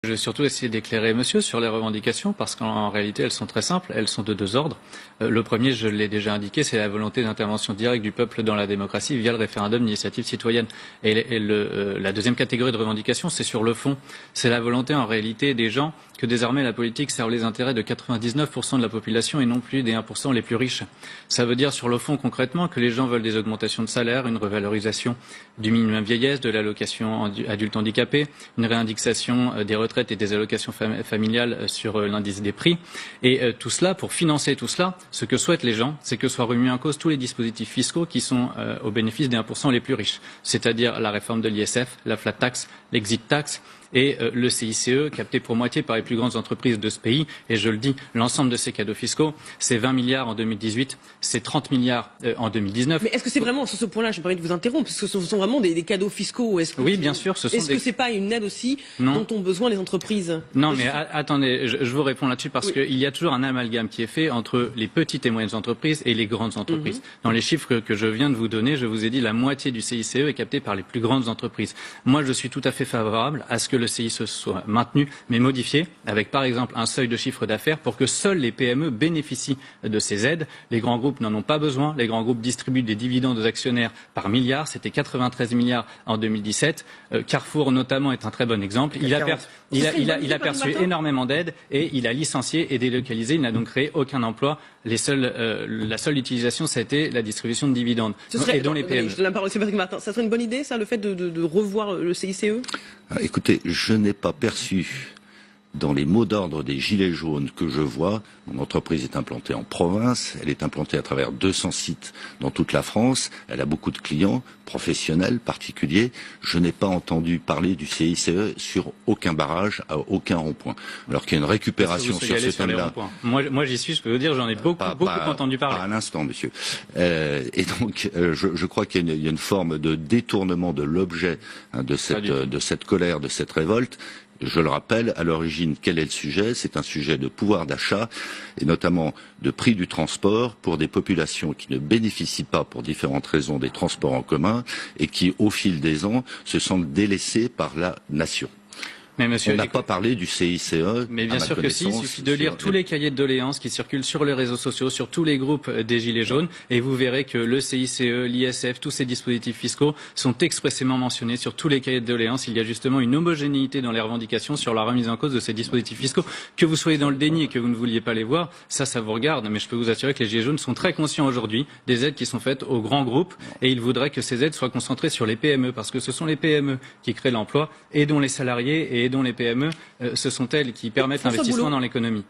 Je vais surtout essayer d'éclairer monsieur sur les revendications parce qu'en réalité elles sont très simples, elles sont de deux ordres. Le premier, je l'ai déjà indiqué, c'est la volonté d'intervention directe du peuple dans la démocratie via le référendum d'initiative citoyenne. Et la deuxième catégorie de revendication, c'est sur le fond. C'est la volonté en réalité des gens que désormais la politique serve les intérêts de 99% de la population et non plus des 1% les plus riches. Ça veut dire sur le fond concrètement que les gens veulent des augmentations de salaire, une revalorisation du minimum vieillesse, de l'allocation adulte handicapé, une réindexation des retraites et des allocations familiales sur l'indice des prix. Et tout cela, pour financer tout cela, ce que souhaitent les gens, c'est que soient remis en cause tous les dispositifs fiscaux qui sont au bénéfice des 1% les plus riches, c'est-à-dire la réforme de l'ISF, la flat tax, l'exit tax et le CICE, capté pour moitié par les plus grandes entreprises de ce pays. Et je le dis, l'ensemble de ces cadeaux fiscaux, c'est 20 milliards en 2018, c'est 30 milliards en 2019. Mais est-ce que c'est vraiment, sur ce point-là, je me permets de vous interrompre, parce que ce sont vraiment des cadeaux fiscaux? Oui, bien sûr. Est-ce que c'est pas une aide aussi dont ont besoin les entreprises? Non, mais attendez, je vous réponds là-dessus parce qu'il y a toujours un amalgame qui est fait entre les petites et moyennes entreprises et les grandes entreprises. Dans les chiffres que je viens de vous donner, je vous ai dit la moitié du CICE est capté par les plus grandes entreprises. Moi, je suis tout à fait favorable à ce que le CICE soit maintenu, mais modifié, avec par exemple un seuil de chiffre d'affaires pour que seuls les PME bénéficient de ces aides. Les grands groupes n'en ont pas besoin. Les grands groupes distribuent des dividendes aux actionnaires par milliards. C'était 93 milliards en 2017. Carrefour, notamment, est un très bon exemple. Il a perçu énormément d'aides et il a licencié et délocalisé. Il n'a donc créé aucun emploi. La seule utilisation, ça a été la distribution de dividendes. Et dont les PME. Je donne la parole, c'est Patrick Martin. Ça serait une bonne idée, ça, le fait de revoir le CICE? Écoutez, je n'ai pas perçu dans les mots d'ordre des gilets jaunes que je vois, mon entreprise est implantée en province, elle est implantée à travers 200 sites dans toute la France, elle a beaucoup de clients, professionnels, particuliers. Je n'ai pas entendu parler du CICE sur aucun barrage, à aucun rond-point. Alors qu'il y a une récupération sur ce thème-là. Moi j'y suis, je peux vous dire, j'en ai beaucoup entendu parler. Pas à l'instant, monsieur. Et donc, je crois qu'il y a une forme de détournement de l'objet de cette colère, de cette révolte. Je le rappelle, à l'origine, quel est le sujet? C'est un sujet de pouvoir d'achat et notamment de prix du transport pour des populations qui ne bénéficient pas, pour différentes raisons, des transports en commun et qui, au fil des ans, se sentent délaissés par la nation. Mais monsieur, on n'a pas parlé du CICE. Mais bien sûr que si, il suffit de lire tous les cahiers de doléances qui circulent sur les réseaux sociaux, sur tous les groupes des Gilets jaunes, et vous verrez que le CICE, l'ISF, tous ces dispositifs fiscaux sont expressément mentionnés sur tous les cahiers de doléances. Il y a justement une homogénéité dans les revendications sur la remise en cause de ces dispositifs fiscaux. Que vous soyez dans le déni et que vous ne vouliez pas les voir, ça vous regarde. Mais je peux vous assurer que les Gilets jaunes sont très conscients aujourd'hui des aides qui sont faites aux grands groupes, et ils voudraient que ces aides soient concentrées sur les PME, parce que ce sont les PME qui créent l'emploi et dont les salariés et dont les PME, ce sont elles qui permettent l'investissement dans l'économie.